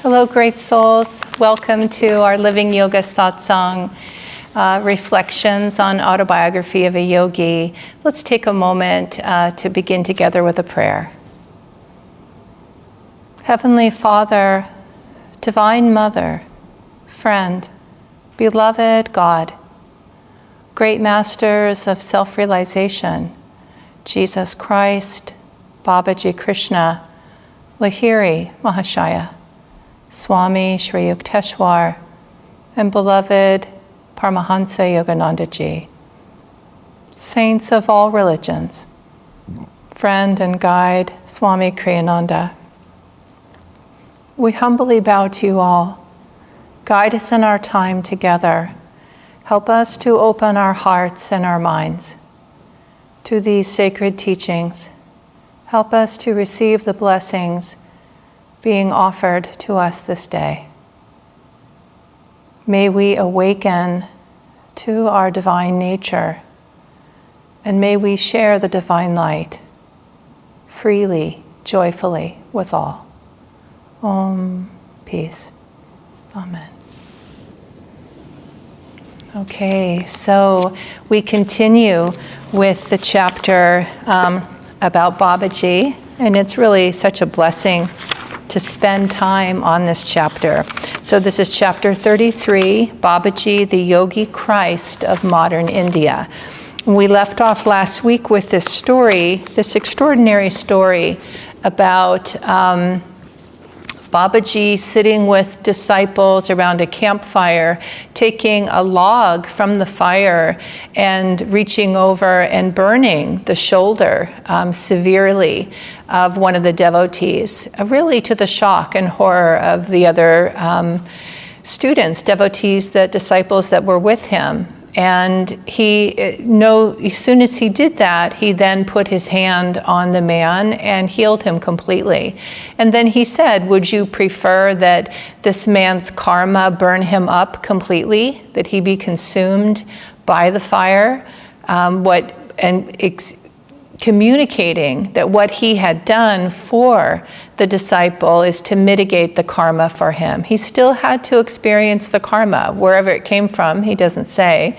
Hello, great souls. Welcome to our Living Yoga Satsang reflections on Autobiography of a Yogi. Let's take a moment to begin together with a prayer. Heavenly Father, Divine Mother, friend, beloved God, great masters of self-realization, Jesus Christ, Babaji Krishna, Lahiri Mahashaya, Swami Shri Yukteswar, and beloved Paramahansa Yogananda Ji, saints of all religions, friend and guide Swami Kriyananda. We humbly bow to you all. Guide us in our time together. Help us to open our hearts and our minds to these sacred teachings. Help us to receive the blessings being offered to us this day. May we awaken to our divine nature, and may we share the divine light freely, joyfully with all. Om, peace. Amen. Okay, so we continue with the chapter about Babaji, and it's really such a blessing to spend time on this chapter. So this is chapter 33, Babaji, the Yogi Christ of modern India. We left off last week with this story, this extraordinary story about Babaji sitting with disciples around a campfire, taking a log from the fire and reaching over and burning the shoulder severely of one of the devotees, really to the shock and horror of the other students, devotees, the disciples that were with him. And as soon as he did that, he then put his hand on the man and healed him completely. And then he said, would you prefer that this man's karma burn him up completely, that he be consumed by the fire? Communicating that what he had done for the disciple is to mitigate the karma for him. He still had to experience the karma, wherever it came from, he doesn't say,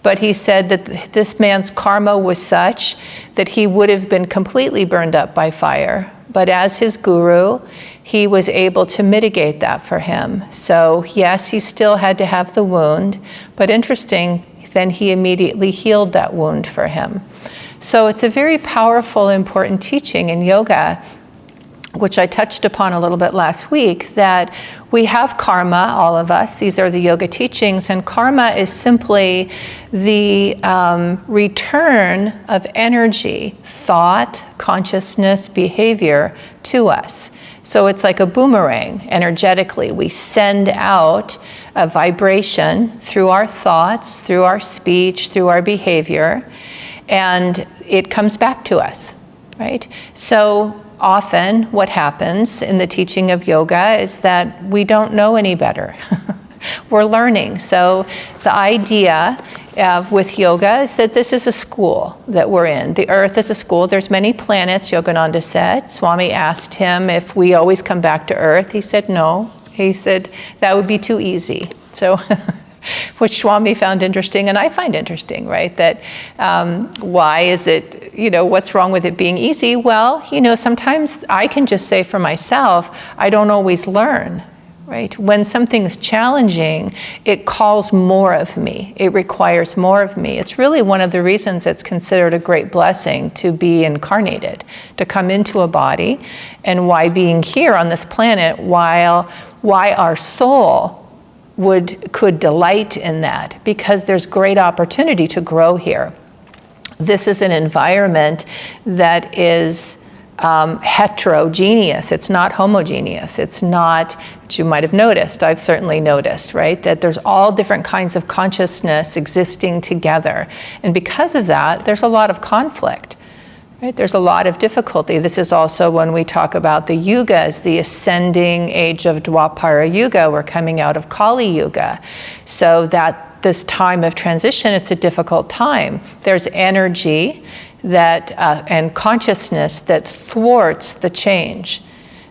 but he said that this man's karma was such that he would have been completely burned up by fire. But as his guru, he was able to mitigate that for him. So yes, he still had to have the wound, but interesting, then he immediately healed that wound for him. So it's a very powerful, important teaching in yoga, which I touched upon a little bit last week, that we have karma, all of us. These are the yoga teachings, and karma is simply the return of energy, thought, consciousness, behavior to us. So it's like a boomerang, energetically. We send out a vibration through our thoughts, through our speech, through our behavior, and it comes back to us, right? So often what happens in the teaching of yoga is that we don't know any better. We're learning. So the idea with yoga is that this is a school that we're in. The earth is a school. There's many planets, Yogananda said. Swami asked him if we always come back to earth. He said no. He said that would be too easy. So which Swami found interesting, and I find interesting, right? That why is it, what's wrong with it being easy? Well, sometimes I can just say for myself, I don't always learn, right? When something's challenging, it calls more of me. It requires more of me. It's really one of the reasons it's considered a great blessing to be incarnated, to come into a body, and why being here on this planet, why our soul could delight in that, because there's great opportunity to grow here. This is an environment that is heterogeneous. It's not homogeneous. It's not, which you might have noticed, I've certainly noticed, right? That there's all different kinds of consciousness existing together. And because of that, there's a lot of conflict. Right? There's a lot of difficulty. This is also when we talk about the yugas, the ascending age of Dwapara Yuga. We're coming out of Kali Yuga. So that this time of transition, it's a difficult time. There's energy that and consciousness that thwarts the change.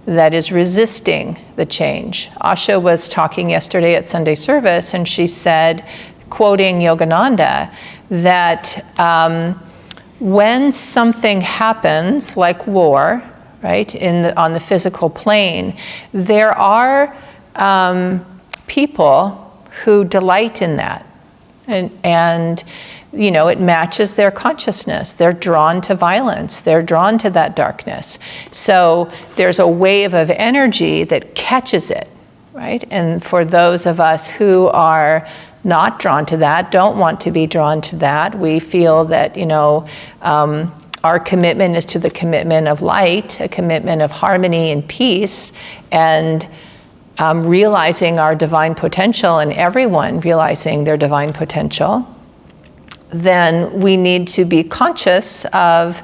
that is resisting the change. Asha was talking yesterday at Sunday service, and she said, quoting Yogananda, that when something happens, like war, right, on the physical plane, there are people who delight in that. And you know, it matches their consciousness. They're drawn to violence. They're drawn to that darkness. So there's a wave of energy that catches it, right? And for those of us who are not drawn to that, don't want to be drawn to that, we feel that, you know, our commitment is to the commitment of light, a commitment of harmony and peace, and realizing our divine potential, and everyone realizing their divine potential, then we need to be conscious of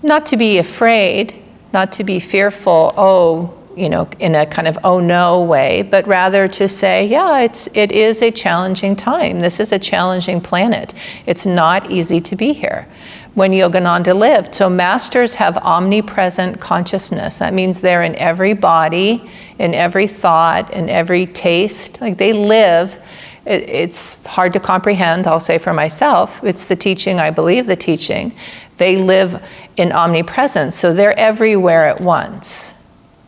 not to be afraid, not to be fearful, you know, in a kind of oh no way, but rather to say, yeah, it is a challenging time. This is a challenging planet. It's not easy to be here. When Yogananda lived, so masters have omnipresent consciousness. That means they're in every body, in every thought, in every taste. Like they live. It's hard to comprehend, I'll say for myself. It's the teaching, I believe the teaching. They live in omnipresence, so they're everywhere at once.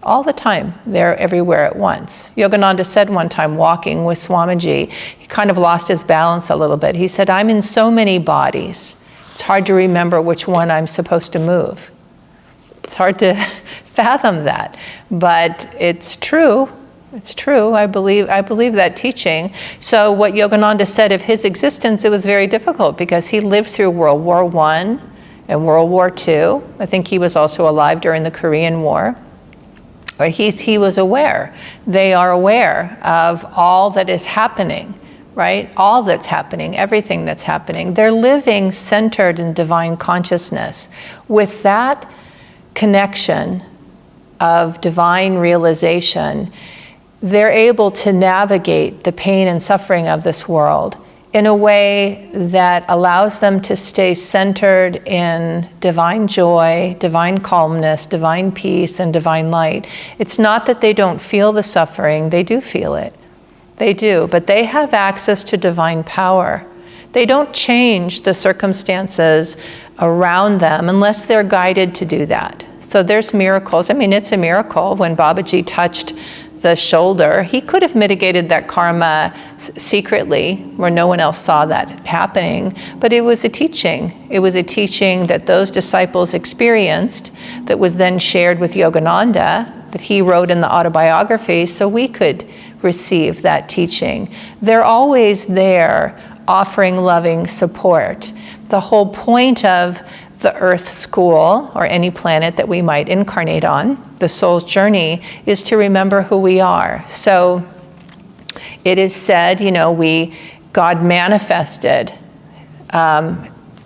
All the time, they're everywhere at once. Yogananda said one time, walking with Swamiji, he kind of lost his balance a little bit. He said, I'm in so many bodies. It's hard to remember which one I'm supposed to move. It's hard to fathom that, but it's true. It's true. I believe that teaching. So what Yogananda said of his existence, it was very difficult because he lived through World War I and World War II. I think he was also alive during the Korean War. He was aware. They are aware of all that is happening, right? All that's happening, everything that's happening. They're living centered in divine consciousness. With that connection of divine realization, they're able to navigate the pain and suffering of this world in a way that allows them to stay centered in divine joy, divine calmness, divine peace, and divine light. It's not that they don't feel the suffering, they do feel it. They do, but they have access to divine power. They don't change the circumstances around them unless they're guided to do that. So there's miracles. I mean, it's a miracle when Babaji touched the shoulder. He could have mitigated that karma secretly where no one else saw that happening, but it was a teaching. It was a teaching that those disciples experienced that was then shared with Yogananda, that he wrote in the autobiography, so we could receive that teaching. They're always there offering loving support. The whole point of the Earth School, or any planet that we might incarnate on, the soul's journey, is to remember who we are. So it is said, you know, God manifested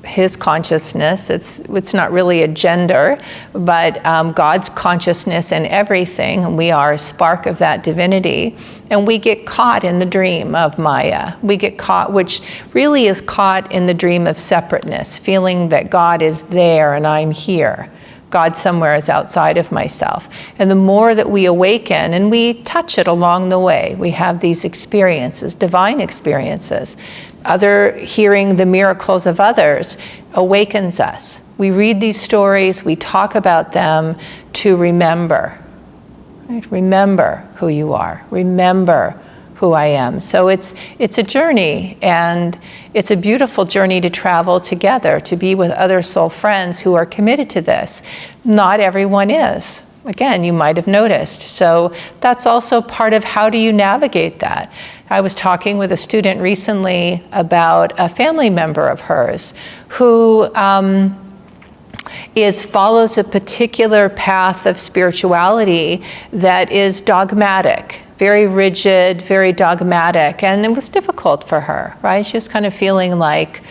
his consciousness. It's not really a gender, but God's consciousness in everything, and we are a spark of that divinity. And we get caught in the dream of Maya. We get caught, which really is caught in the dream of separateness, feeling that God is there and I'm here. God somewhere is outside of myself. And the more that we awaken, and we touch it along the way, we have these experiences, divine experiences. Hearing the miracles of others awakens us. We read these stories, we talk about them to remember. Right? Remember who you are. Remember who I am. So it's a journey, and it's a beautiful journey to travel together, to be with other soul friends who are committed to this. Not everyone is. Again, you might have noticed. So that's also part of how do you navigate that. I was talking with a student recently about a family member of hers who follows a particular path of spirituality that is dogmatic, very rigid, very dogmatic, and it was difficult for her, right? She was kind of feeling like,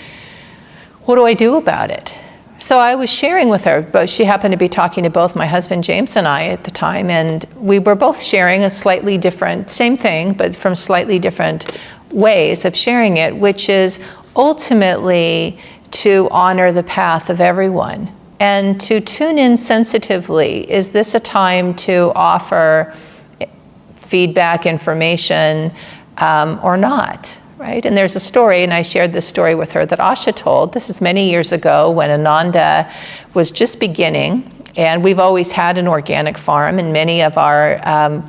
what do I do about it? So I was sharing with her, but she happened to be talking to both my husband James and I at the time, and we were both sharing a slightly different, same thing, but from slightly different ways of sharing it, which is ultimately to honor the path of everyone, and to tune in sensitively. Is this a time to offer feedback, information, or not? Right? And there's a story, and I shared this story with her, that Asha told. This is many years ago when Ananda was just beginning, and we've always had an organic farm, and many of our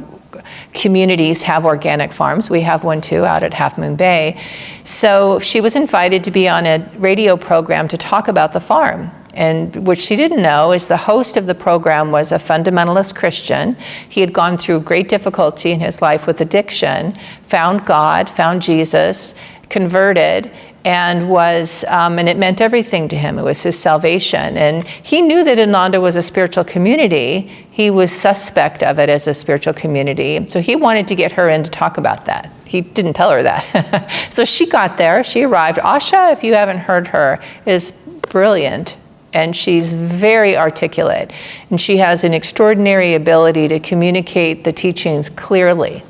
communities have organic farms. We have one too out at Half Moon Bay. So she was invited to be on a radio program to talk about the farm. And what she didn't know is the host of the program was a fundamentalist Christian. He had gone through great difficulty in his life with addiction, found God, found Jesus, converted, and and it meant everything to him. It was his salvation. And he knew that Ananda was a spiritual community. He was suspect of it as a spiritual community. So he wanted to get her in to talk about that. He didn't tell her that. So she got there, she arrived. Asha, if you haven't heard her, is brilliant. And she's very articulate. And she has an extraordinary ability to communicate the teachings clearly.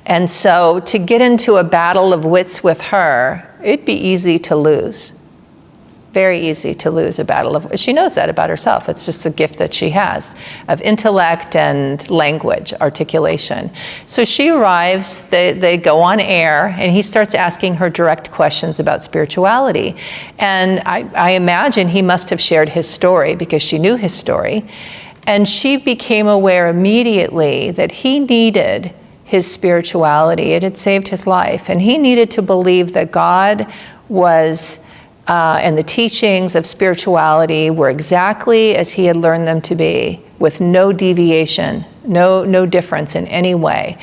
And so to get into a battle of wits with her, it'd be easy to lose. Very easy to lose a battle of, she knows that about herself. It's just a gift that she has of intellect and language, articulation. So she arrives, they go on air, and he starts asking her direct questions about spirituality. And I imagine he must have shared his story because she knew his story. And she became aware immediately that he needed his spirituality. It had saved his life. And he needed to believe that God was and the teachings of spirituality were exactly as he had learned them to be, with no deviation, no difference in any way.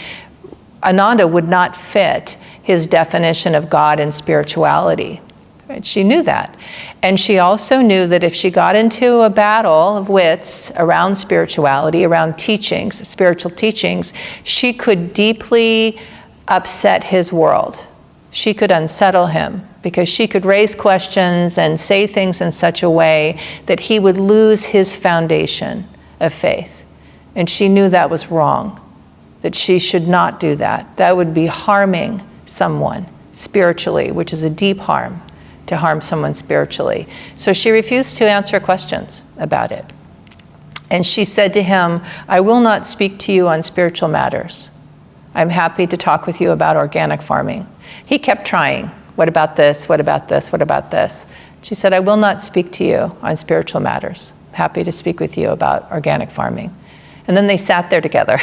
Ananda would not fit his definition of God and spirituality. Right? She knew that. And she also knew that if she got into a battle of wits around spirituality, around teachings, spiritual teachings, she could deeply upset his world. She could unsettle him, because she could raise questions and say things in such a way that he would lose his foundation of faith. And she knew that was wrong, that she should not do that. That would be harming someone spiritually, which is a deep harm, to harm someone spiritually. So she refused to answer questions about it. And she said to him, "I will not speak to you on spiritual matters. I'm happy to talk with you about organic farming." He kept trying. What about this? What about this? What about this? She said, "I will not speak to you on spiritual matters. Happy to speak with you about organic farming." And then they sat there together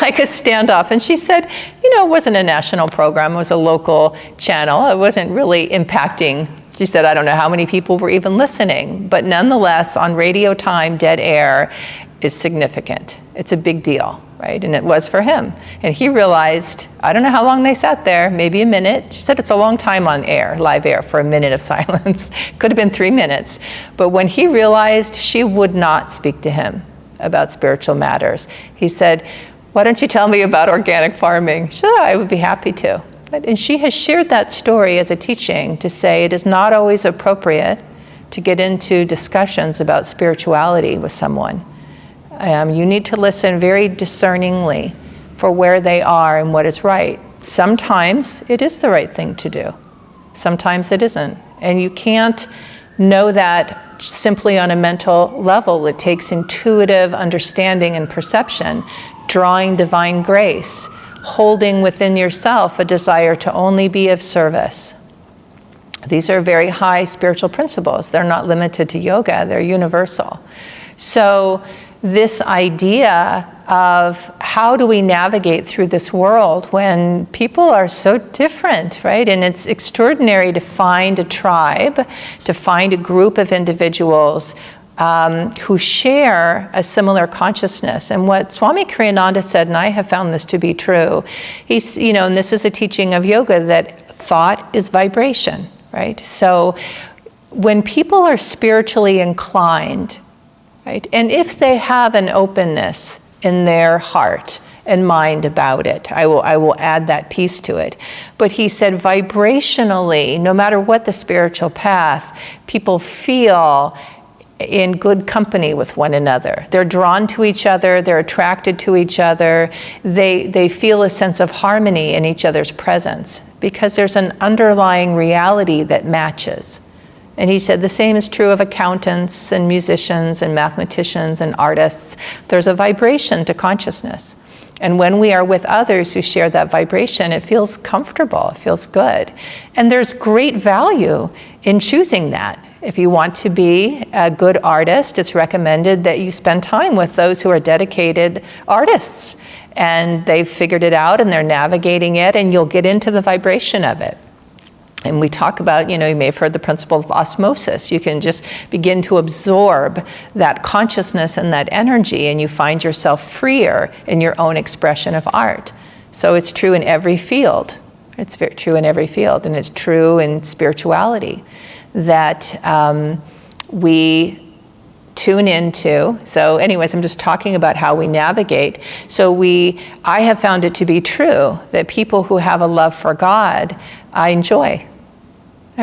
like a standoff. And she said, it wasn't a national program. It was a local channel. It wasn't really impacting. She said, I don't know how many people were even listening. But nonetheless, on radio time, dead air is significant. It's a big deal. Right? And it was for him. And he realized, I don't know how long they sat there, maybe a minute. She said it's a long time on air, live air, for a minute of silence. Could have been 3 minutes. But when he realized she would not speak to him about spiritual matters, he said, why don't you tell me about organic farming? She said, I would be happy to. And she has shared that story as a teaching to say it is not always appropriate to get into discussions about spirituality with someone. You need to listen very discerningly for where they are and what is right. Sometimes it is the right thing to do. Sometimes it isn't. And you can't know that simply on a mental level. It takes intuitive understanding and perception, drawing divine grace, holding within yourself a desire to only be of service. These are very high spiritual principles. They're not limited to yoga. They're universal. So this idea of how do we navigate through this world when people are so different, right? And it's extraordinary to find a tribe, to find a group of individuals who share a similar consciousness. And what Swami Kriyananda said, and I have found this to be true, he's, and this is a teaching of yoga, that thought is vibration, right? So when people are spiritually inclined, right? And if they have an openness in their heart and mind about it, I will add that piece to it. But he said vibrationally, no matter what the spiritual path, people feel in good company with one another. They're drawn to each other, they're attracted to each other, they feel a sense of harmony in each other's presence because there's an underlying reality that matches. And he said the same is true of accountants and musicians and mathematicians and artists. There's a vibration to consciousness. And when we are with others who share that vibration, it feels comfortable, it feels good. And there's great value in choosing that. If you want to be a good artist, it's recommended that you spend time with those who are dedicated artists. And they've figured it out and they're navigating it, and you'll get into the vibration of it. And we talk about, you may have heard the principle of osmosis. You can just begin to absorb that consciousness and that energy, and you find yourself freer in your own expression of art. So it's true in every field. It's very true in every field, and it's true in spirituality that we tune into. So anyways, I'm just talking about how we navigate. So I have found it to be true that people who have a love for God, I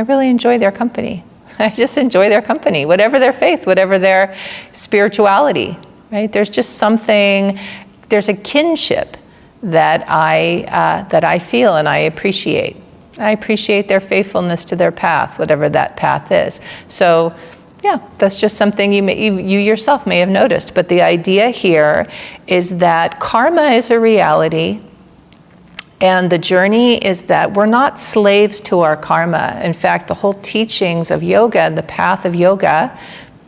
really enjoy their company. I just enjoy their company, whatever their faith, whatever their spirituality, right? There's just something, there's a kinship that I feel and I appreciate. I appreciate their faithfulness to their path, whatever that path is. So yeah, that's just something you yourself may have noticed. But the idea here is that karma is a reality. And the journey is that we're not slaves to our karma. In fact, the whole teachings of yoga and the path of yoga,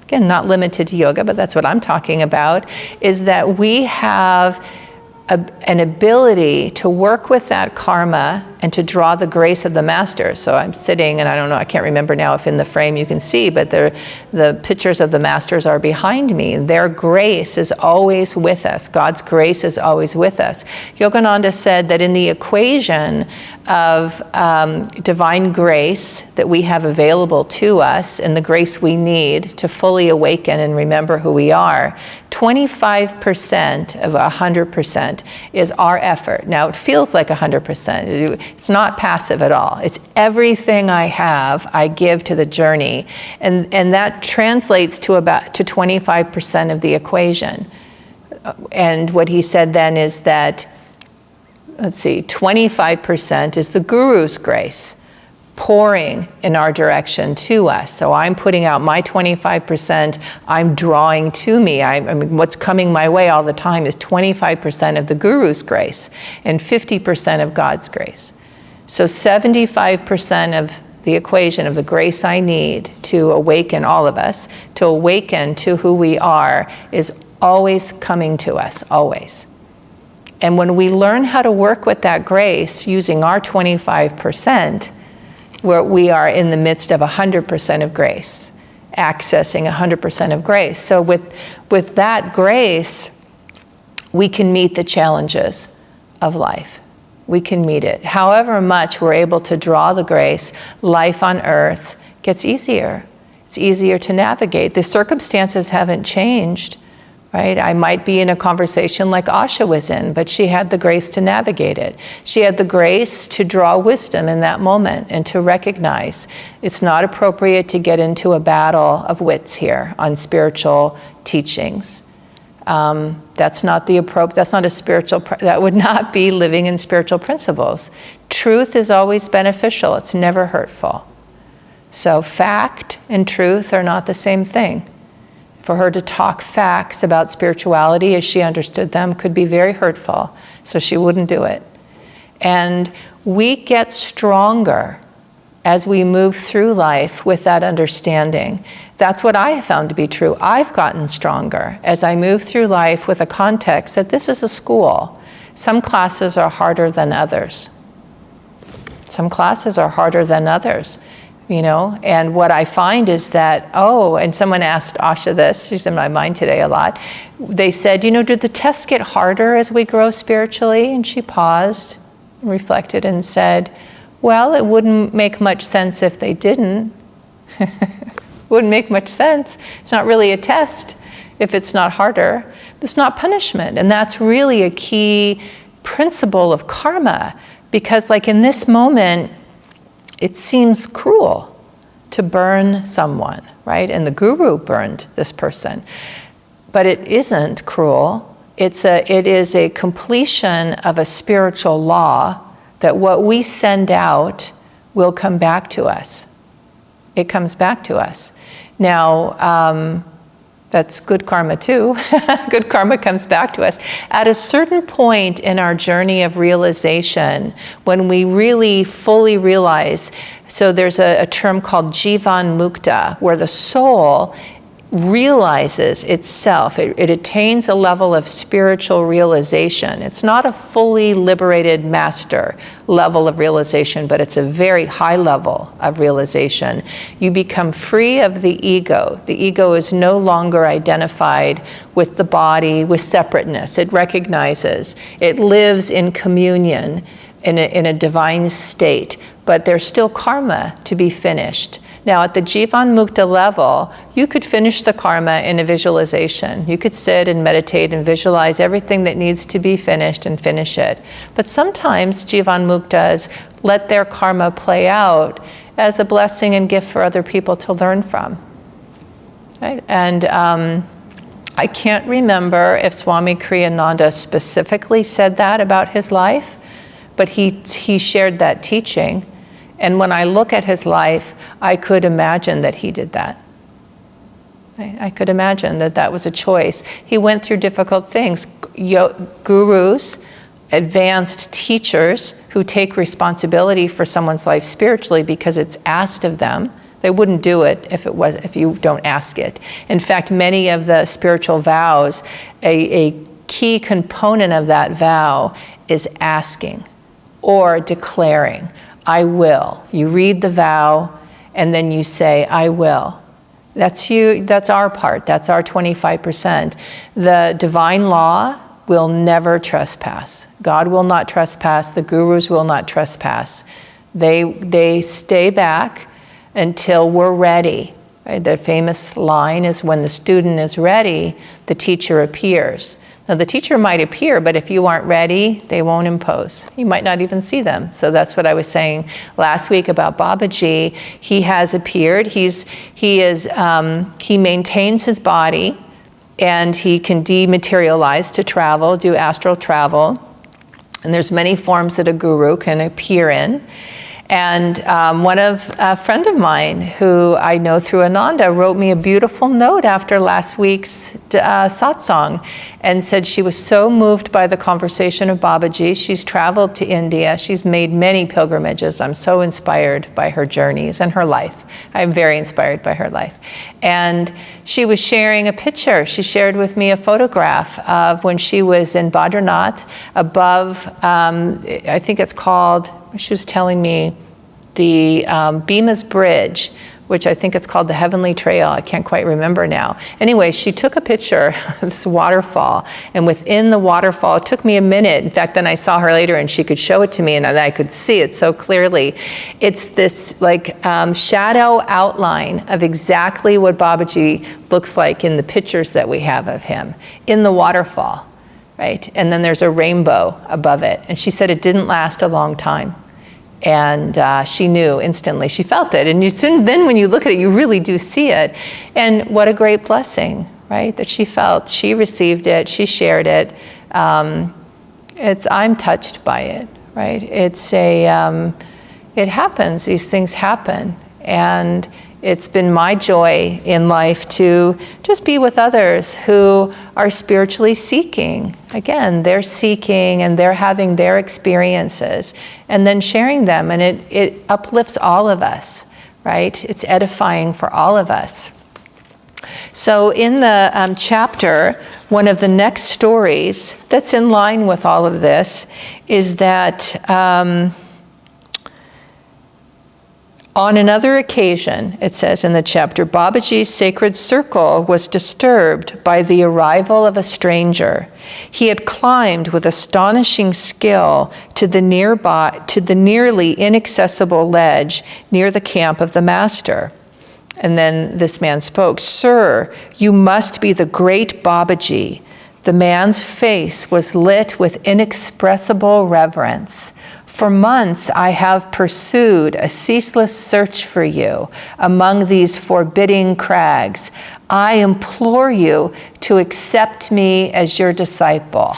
again, not limited to yoga, but that's what I'm talking about, is that we have an ability to work with that karma and to draw the grace of the master. So I'm sitting, and I don't know, I can't remember now if in the frame you can see, but the pictures of the masters are behind me. Their grace is always with us. God's grace is always with us. Yogananda said that in the equation of divine grace that we have available to us and the grace we need to fully awaken and remember who we are, 25% of 100% is our effort. Now, it feels like 100%. It's not passive at all. It's everything I have, I give to the journey. And that translates to 25% of the equation. And what he said then is that, 25% is the Guru's grace pouring in our direction to us. So I'm putting out my 25%, I'm drawing to me. I mean, what's coming my way all the time is 25% of the Guru's grace and 50% of God's grace. So 75% of the equation of the grace I need to awaken all of us, to awaken to who we are, is always coming to us, always. And when we learn how to work with that grace using our 25%, where we are in the midst of 100% of grace, accessing 100% of grace. So with that grace, we can meet the challenges of life. We can meet it. However much we're able to draw the grace, life on earth gets easier. It's easier to navigate. The circumstances haven't changed, right? I might be in a conversation like Asha was in, but she had the grace to navigate it. She had the grace to draw wisdom in that moment and to recognize it's not appropriate to get into a battle of wits here on spiritual teachings. That's not a spiritual, that would not be living in spiritual principles. Truth is always beneficial. It's never hurtful. So fact and truth are not the same thing. For her to talk facts about spirituality as she understood them could be very hurtful, so she wouldn't do it. And we get stronger as we move through life with that understanding. That's what I have found to be true. I've gotten stronger as I move through life with a context that this is a school. Some classes are harder than others. Some classes are harder than others. And what I find is that, and someone asked Asha this, she's in my mind today a lot. They said, do the tests get harder as we grow spiritually? And she paused, reflected, and said, well, it wouldn't make much sense if they didn't. Wouldn't make much sense. It's not really a test if it's not harder. It's not punishment. And that's really a key principle of karma, because like in this moment, it seems cruel to burn someone, right? And the guru burned this person. But it isn't cruel. It is a completion of a spiritual law that what we send out will come back to us. It comes back to us. Now, that's good karma too. Good karma comes back to us. At a certain point in our journey of realization, when we really fully realize, so there's a term called jivan mukta, where the soul realizes itself. It attains a level of spiritual realization. It's not a fully liberated master level of realization, but it's a very high level of realization. You become free of the ego. The ego is no longer identified with the body, with separateness. It recognizes, it lives in communion, in a divine state, but there's still karma to be finished. Now, at the Jivan Mukta level, you could finish the karma in a visualization. You could sit and meditate and visualize everything that needs to be finished and finish it. But sometimes Jivan Muktas let their karma play out as a blessing and gift for other people to learn from. Right? And I can't remember if Swami Kriyananda specifically said that about his life, but he shared that teaching. And when I look at his life, I could imagine that he did that. I could imagine that that was a choice. He went through difficult things. Gurus, advanced teachers who take responsibility for someone's life spiritually because it's asked of them. They wouldn't do it if you don't ask it. In fact, many of the spiritual vows, a key component of that vow is asking or declaring. I will. You read the vow, and then you say, I will. That's you. That's our part. That's our 25%. The divine law will never trespass. God will not trespass. The gurus will not trespass. They stay back until we're ready. Right? The famous line is, when the student is ready, the teacher appears. Now, the teacher might appear, but if you aren't ready, they won't impose. You might not even see them. So that's what I was saying last week about Babaji. He has appeared. He maintains his body, and he can dematerialize to travel, do astral travel. And there's many forms that a guru can appear in. And a friend of mine who I know through Ananda wrote me a beautiful note after last week's satsang and said she was so moved by the conversation of Babaji. She's traveled to India. She's made many pilgrimages. I'm so inspired by her journeys and her life. I'm very inspired by her life. And she was sharing a picture. She shared with me a photograph of when she was in Badrinath above, I think it's called, she was telling me, the Bhima's Bridge, which I think it's called the Heavenly Trail. I can't quite remember now. Anyway, she took a picture of this waterfall, and within the waterfall, it took me a minute. In fact, then I saw her later, and she could show it to me, and I could see it so clearly. It's this shadow outline of exactly what Babaji looks like in the pictures that we have of him in the waterfall, right? And then there's a rainbow above it. And she said it didn't last a long time. And she knew instantly. She felt it. And then when you look at it, you really do see it. And what a great blessing, right? That she felt. She received it. She shared it. I'm touched by it, right? It happens. These things happen. And it's been my joy in life to just be with others who are spiritually seeking. Again, they're seeking and they're having their experiences and then sharing them, and it uplifts all of us, right? It's edifying for all of us. So in the chapter, one of the next stories that's in line with all of this is that on another occasion, it says in the chapter, Babaji's sacred circle was disturbed by the arrival of a stranger. He had climbed with astonishing skill to the nearly inaccessible ledge near the camp of the master. And then this man spoke, "Sir, you must be the great Babaji." The man's face was lit with inexpressible reverence. "For months I have pursued a ceaseless search for you among these forbidding crags. I implore you to accept me as your disciple."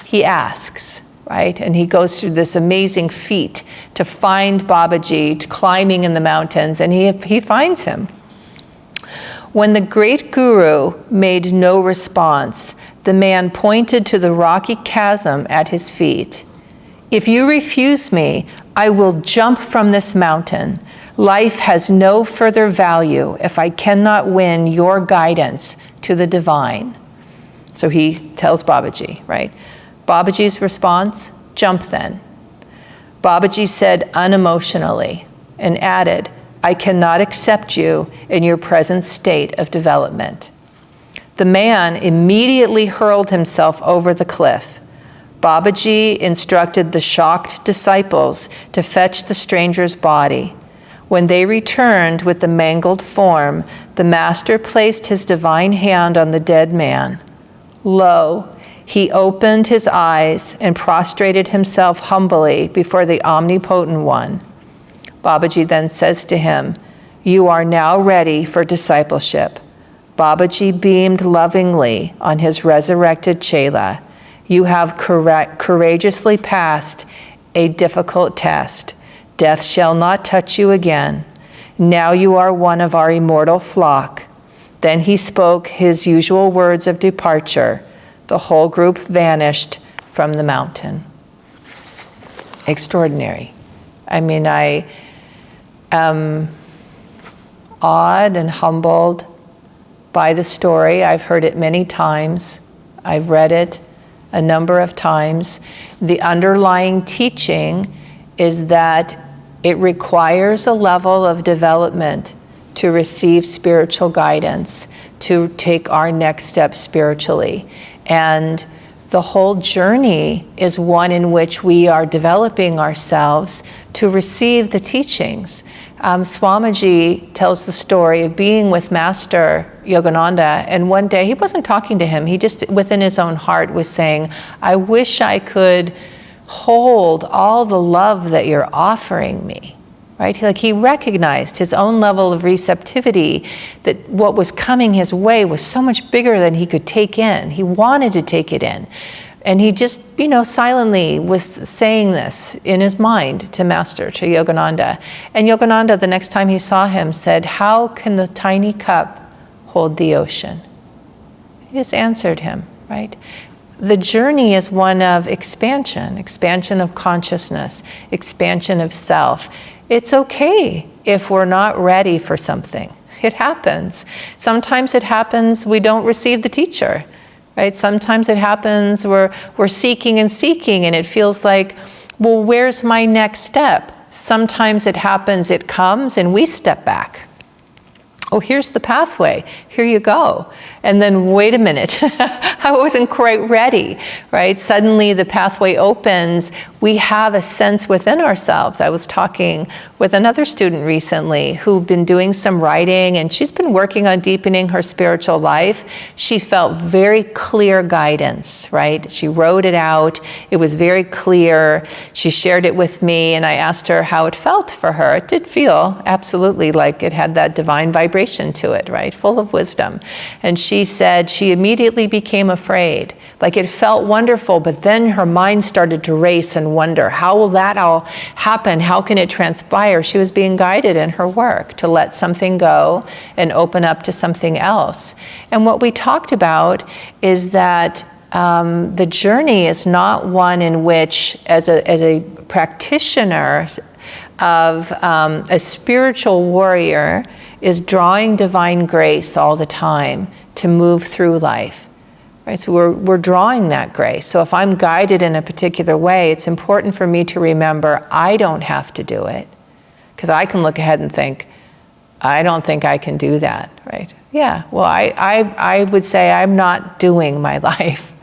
He asks, right? And he goes through this amazing feat to find Babaji, climbing in the mountains, and he finds him. When the great guru made no response, the man pointed to the rocky chasm at his feet. If you refuse me, I will jump from this mountain. Life has no further value if I cannot win your guidance to the divine. So he tells Babaji, right? Babaji's response, jump then. Babaji said unemotionally and added, I cannot accept you in your present state of development. The man immediately hurled himself over the cliff. Babaji instructed the shocked disciples to fetch the stranger's body. When they returned with the mangled form, the master placed his divine hand on the dead man. Lo, he opened his eyes and prostrated himself humbly before the omnipotent one. Babaji then says to him, you are now ready for discipleship. Babaji beamed lovingly on his resurrected Chela. You have courageously passed a difficult test. Death shall not touch you again. Now you are one of our immortal flock. Then he spoke his usual words of departure. The whole group vanished from the mountain. Extraordinary. I mean, I am awed and humbled by the story. I've heard it many times. I've read it a number of times. The underlying teaching is that it requires a level of development to receive spiritual guidance, to take our next step spiritually. And the whole journey is one in which we are developing ourselves to receive the teachings. Swamiji tells the story of being with Master Yogananda, and one day he wasn't talking to him, he just within his own heart was saying, I wish I could hold all the love that you're offering me. Right? He recognized his own level of receptivity, that what was coming his way was so much bigger than he could take in. He wanted to take it in. And he just, silently was saying this in his mind to Master, to Yogananda. And Yogananda, the next time he saw him, said, how can the tiny cup hold the ocean? He just answered him, right? The journey is one of expansion of consciousness, expansion of self. It's okay if we're not ready for something. It happens. Sometimes it happens we don't receive the teacher, right? Sometimes it happens we're seeking and seeking and it feels like, well, where's my next step? Sometimes it happens, it comes and we step back. Oh, here's the pathway. Here you go. And then, wait a minute, I wasn't quite ready, right? Suddenly the pathway opens. We have a sense within ourselves. I was talking with another student recently who'd been doing some writing, and she's been working on deepening her spiritual life. She felt very clear guidance, right? She wrote it out. It was very clear. She shared it with me, and I asked her how it felt for her. It did feel absolutely like it had that divine vibration to it, right? Full of wisdom. And she said she immediately became afraid. Like it felt wonderful, but then her mind started to race and wonder, how will that all happen? How can it transpire? She was being guided in her work to let something go and open up to something else. And what we talked about is that the journey is not one in which, as a practitioner of a spiritual warrior, is drawing divine grace all the time to move through life. Right? So we're drawing that grace. So if I'm guided in a particular way, it's important for me to remember I don't have to do it. Because I can look ahead and think, I don't think I can do that, right? Yeah, well, I would say I'm not doing my life.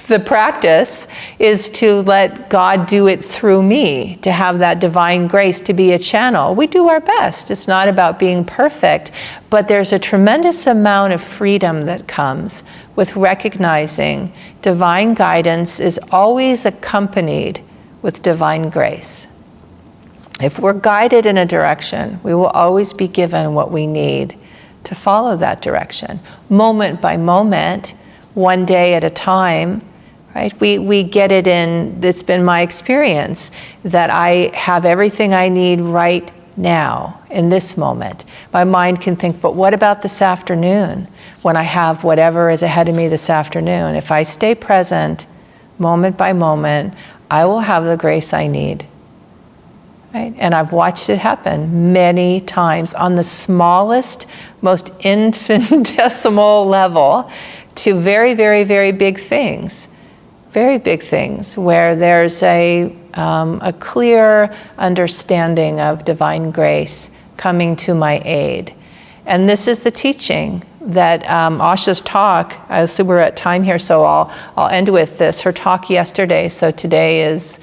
The practice is to let God do it through me, to have that divine grace, to be a channel. We do our best. It's not about being perfect, but there's a tremendous amount of freedom that comes with recognizing divine guidance is always accompanied with divine grace. If we're guided in a direction, we will always be given what we need to follow that direction. Moment by moment, one day at a time, right? We get it in, it's been my experience that I have everything I need right now, in this moment. My mind can think, but what about this afternoon, when I have whatever is ahead of me this afternoon? If I stay present, moment by moment, I will have the grace I need. Right? And I've watched it happen many times on the smallest, most infinitesimal level to very, very, very big things. Very big things where there's a clear understanding of divine grace coming to my aid. And this is the teaching that Asha's talk, I see we're at time here, so I'll end with this. Her talk yesterday, so today is,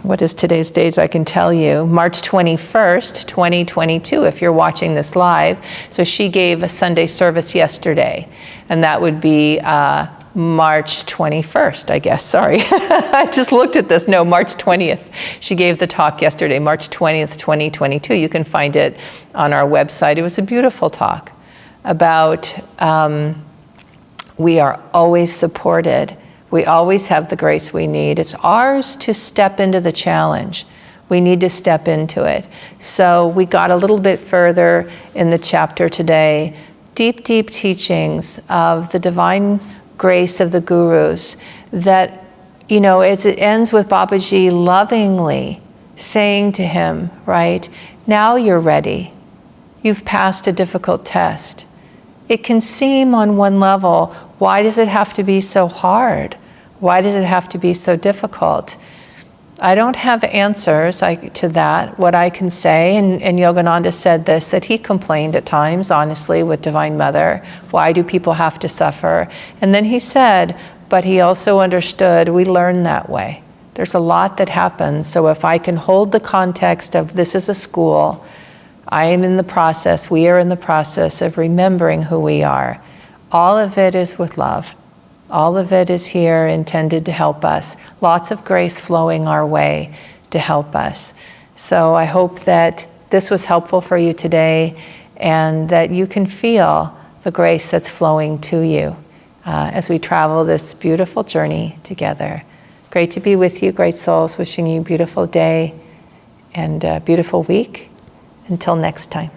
what is today's date? I can tell you, March 21st, 2022, if you're watching this live. So she gave a Sunday service yesterday, and that would be March 21st, I guess, sorry. I just looked at this, no, March 20th. She gave the talk yesterday, March 20th, 2022. You can find it on our website. It was a beautiful talk about we are always supported. We always have the grace we need. It's ours to step into the challenge. We need to step into it. So we got a little bit further in the chapter today, deep, deep teachings of the divine grace of the gurus that, you know, as it ends with Babaji lovingly saying to him, right, now you're ready. You've passed a difficult test. It can seem on one level, why does it have to be so hard? Why does it have to be so difficult? I don't have answers to that. What I can say, and Yogananda said this, that he complained at times, honestly, with Divine Mother. Why do people have to suffer? And then he said, but he also understood we learn that way. There's a lot that happens. So if I can hold the context of this is a school, I am in the process, we are in the process of remembering who we are. All of it is with love. All of it is here intended to help us. Lots of grace flowing our way to help us. So I hope that this was helpful for you today and that you can feel the grace that's flowing to you as we travel this beautiful journey together. Great to be with you, great souls. Wishing you a beautiful day and a beautiful week. Until next time.